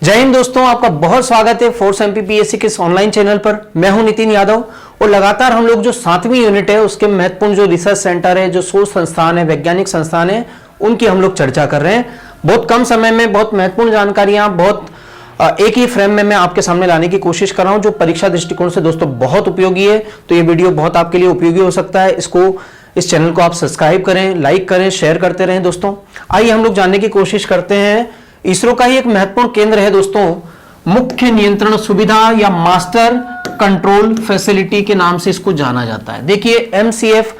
जय हिंद दोस्तों, आपका बहुत स्वागत है फोर्स एमपीपीएससी के इस ऑनलाइन चैनल पर। मैं हूं नितिन यादव और लगातार हम लोग जो 7वीं यूनिट है उसके महत्वपूर्ण जो रिसर्च सेंटर है, जो शोध संस्थान है, वैज्ञानिक संस्थान है, उनकी हम लोग चर्चा कर रहे हैं। बहुत कम समय में बहुत महत्वपूर्ण जानकारियां बहुत एक ही फ्रेम में मैं आपके सामने लाने की कोशिश कर रहा हूं, जो परीक्षा दृष्टिकोण से दोस्तों बहुत उपयोगी है। तो ये वीडियो बहुत आपके लिए उपयोगी हो सकता है। इस चैनल को आप सब्सक्राइब करें, लाइक करें, शेयर करते रहें। दोस्तों आइए हम लोग जानने की कोशिश करते हैं। इसरो का ही एक महत्वपूर्ण केंद्र है दोस्तों, मुख्य नियंत्रण सुविधा या मास्टर कंट्रोल फैसिलिटी के नाम से इसको जाना जाता है। देखिए एमसीएफ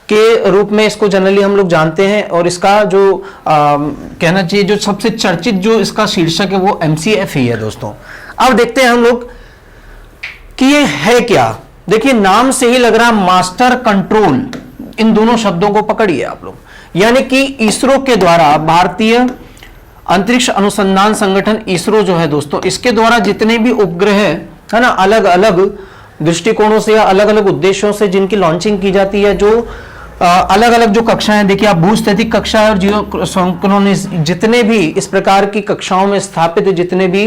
के रूप में इसको जनरली हम लोग जानते हैं और इसका जो कहना चाहिए जो सबसे चर्चित जो इसका शीर्षक है वो एमसीएफ ही है दोस्तों। अब देखते हैं हम लोग कि ये है क्या। देखिए नाम से ही लग रहा मास्टर कंट्रोल, इन दोनों शब्दों को पकड़िए आप लोग। यानी कि इसरो के द्वारा, भारतीय अंतरिक्ष अनुसंधान संगठन इसरो जो है दोस्तों, इसके द्वारा जितने भी उपग्रह है ना, अलग अलग दृष्टिकोणों से या अलग अलग उद्देश्यों से जिनकी लॉन्चिंग की जाती है, जो अलग अलग जो कक्षाएं, देखिए आप भूस्थैतिक कक्षा और जियो सिंक्रोनस, जितने भी इस प्रकार की कक्षाओं में स्थापित जितने भी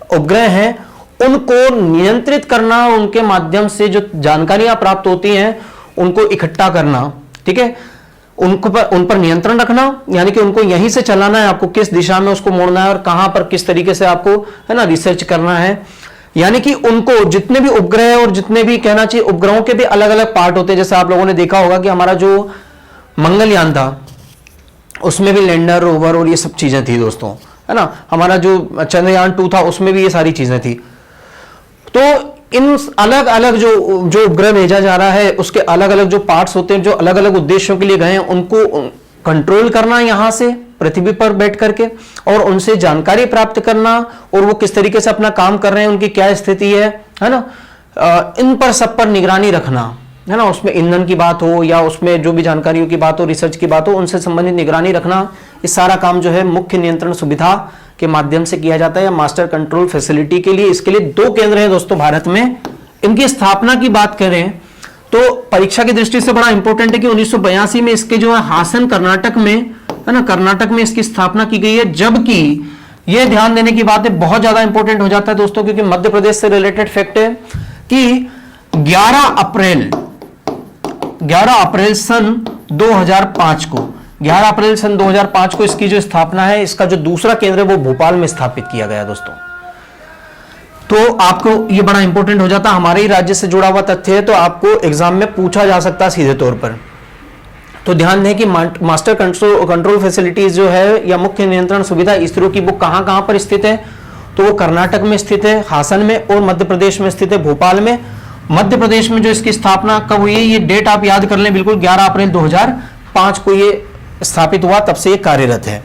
उपग्रह हैं उनको नियंत्रित करना, उनके माध्यम से जो जानकारियां प्राप्त होती हैं उनको इकट्ठा करना, ठीक है, उन पर नियंत्रण रखना, यानी कि उनको यहीं से चलाना है, आपको किस दिशा में उसको मोड़ना है और कहां पर किस तरीके से आपको है ना रिसर्च करना है। यानी कि उनको जितने भी उपग्रह और जितने भी कहना चाहिए उपग्रहों के भी अलग अलग पार्ट होते हैं। जैसे आप लोगों ने देखा होगा कि हमारा जो मंगलयान था उसमें भी लैंडर, रोवर और ये सब चीजें थी दोस्तों, है ना। हमारा जो चंद्रयान 2 था उसमें भी ये सारी चीजें थी। तो इन अलग अलग जो उपग्रह भेजा जा रहा है उसके अलग अलग जो पार्ट्स होते हैं, जो अलग अलग उद्देश्यों के लिए गए हैं, उनको कंट्रोल करना यहां से पृथ्वी पर बैठ करके और उनसे जानकारी प्राप्त करना और वो किस तरीके से अपना काम कर रहे हैं, उनकी क्या स्थिति है ना, इन पर सब पर निगरानी रखना, है ना। उसमें ईंधन की बात हो या उसमें जो भी जानकारियों की बात हो, रिसर्च की बात हो, उनसे संबंधित निगरानी रखना, इस सारा काम जो है मुख्य नियंत्रण सुविधा के माध्यम से किया जाता है, या मास्टर कंट्रोल फैसिलिटी के लिए। इसके लिए 2 केंद्र हैं दोस्तों भारत में। इनकी स्थापना की बात करें तो परीक्षा की दृष्टि से बड़ा इंपॉर्टेंट है कि 1982 में इसके जो है हासन कर्नाटक में, है ना, कर्नाटक में इसकी स्थापना की गई है। जबकि यह ध्यान देने की बात है, बहुत ज्यादा इंपॉर्टेंट हो जाता है दोस्तों, क्योंकि मध्य प्रदेश से रिलेटेड फैक्ट है कि 11 अप्रैल सन 2005 को 11 अप्रैल सन 2005 को इसकी जो स्थापना है, इसका जो दूसरा केंद्र है वो भोपाल में स्थापित किया गया दोस्तों। तो आपको ये बड़ा इंपॉर्टेंट हो जाता, हमारे ही राज्य से जुड़ा हुआ तथ्य है, तो आपको एग्जाम में पूछा जा सकता है सीधे तौर पर। तो ध्यान दें कि मास्टर कंट्रोल फैसिलिटीज जो है या मुख्य नियंत्रण सुविधा इसरो की, वो कहां कहां पर स्थित है, तो वो कर्नाटक में स्थित है, हासन में, और मध्य प्रदेश में स्थित है, भोपाल में। मध्य प्रदेश में जो इसकी स्थापना कब हुई है, ये डेट आप याद कर लें बिल्कुल, 11 अप्रैल 2005 को ये स्थापित हुआ, तब से ये कार्यरत है।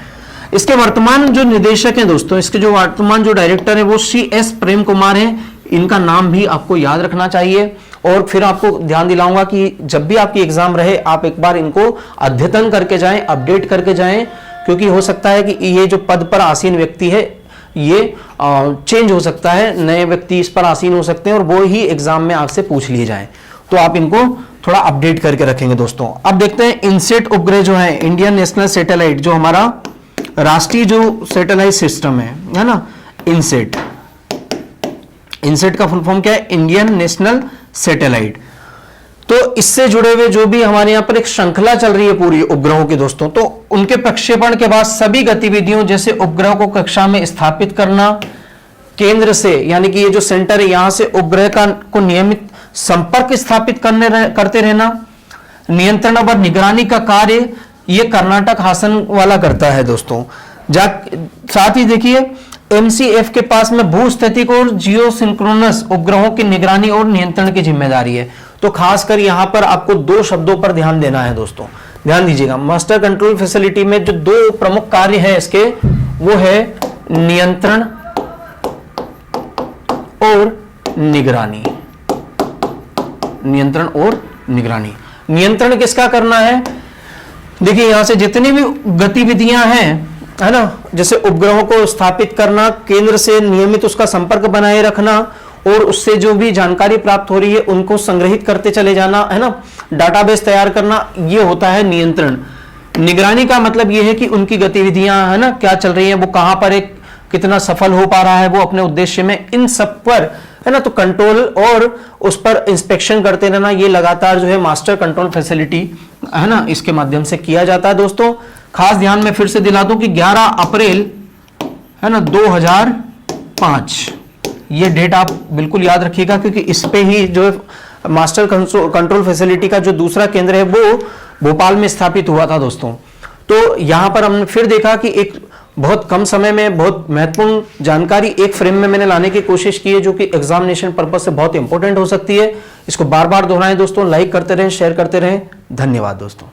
इसके वर्तमान जो निदेशक हैं दोस्तों, इसके जो वर्तमान जो डायरेक्टर है वो CS प्रेम कुमार हैं। इनका नाम भी आपको याद रखना चाहिए। और फिर आपको ध्यान दिलाऊंगा कि जब भी आपकी एग्जाम रहे आप एक बार इनको अद्यतन करके जाएं, अपडेट करके जाएं, क्योंकि हो सकता है कि ये जो पद पर आसीन व्यक्ति है ये चेंज हो सकता है, नए व्यक्ति इस पर आसीन हो सकते हैं और वो ही एग्जाम में आपसे पूछ लिए जाएं। तो आप इनको थोड़ा अपडेट करके रखेंगे दोस्तों। अब देखते हैं इनसेट उपग्रह जो है, इंडियन नेशनल सैटेलाइट, जो हमारा राष्ट्रीय जो सैटेलाइट सिस्टम है ना, इनसेट का फुल फॉर्म क्या है, इंडियन नेशनल सैटेलाइट। तो इससे जुड़े हुए जो भी हमारे यहां पर एक श्रृंखला चल रही है पूरी उपग्रहों की दोस्तों, तो उनके प्रक्षेपण के बाद सभी गतिविधियों, जैसे उपग्रह को कक्षा में स्थापित करना, केंद्र से यानी कि ये जो सेंटर है यहां से उपग्रह को नियमित संपर्क स्थापित करते रहना, नियंत्रण और निगरानी का कार्य ये कर्नाटक हासन वाला करता है दोस्तों। साथ ही देखिए MCF के पास में भूस्थैतिक और जियो सिंक्रोनस उपग्रहों की निगरानी और नियंत्रण की जिम्मेदारी है। तो खासकर यहां पर आपको 2 शब्दों पर ध्यान देना है दोस्तों, ध्यान दीजिएगा। मास्टर कंट्रोल फैसिलिटी में जो 2 प्रमुख कार्य हैं इसके, वो है नियंत्रण और निगरानी। नियंत्रण और निगरानी, नियंत्रण किसका करना है, देखिए यहां से जितनी भी गतिविधियां हैं, है ना, जैसे उपग्रहों को स्थापित करना, केंद्र से नियमित उसका संपर्क बनाए रखना और उससे जो भी जानकारी प्राप्त हो रही है उनको संग्रहित करते चले जाना, है ना, डाटाबेस तैयार करना, ये होता है नियंत्रण। निगरानी का मतलब यह है कि उनकी गतिविधियां, है ना, क्या चल रही हैं, वो कहां पर एक कितना सफल हो पा रहा है वो अपने उद्देश्य में, इन सब पर है ना, तो कंट्रोल और उस पर इंस्पेक्शन करते रहना, ये लगातार जो है मास्टर कंट्रोल फैसिलिटी है ना, इसके माध्यम से किया जाता है। दोस्तों खास ध्यान में फिर से दिला दूं कि 11 अप्रैल है ना 2005 ये डेट आप बिल्कुल याद रखिएगा, क्योंकि इस पे ही जो है मास्टर कंट्रोल फैसिलिटी का जो दूसरा केंद्र है वो भोपाल में स्थापित हुआ था दोस्तों। तो यहां पर हमने फिर देखा कि एक बहुत कम समय में बहुत महत्वपूर्ण जानकारी एक फ्रेम में मैंने लाने की कोशिश की है, जो कि एग्जामिनेशन पर्पस से बहुत इंपॉर्टेंट हो सकती है। इसको बार बार दोहराएं दोस्तों, लाइक करते रहें, शेयर करते रहें। धन्यवाद दोस्तों।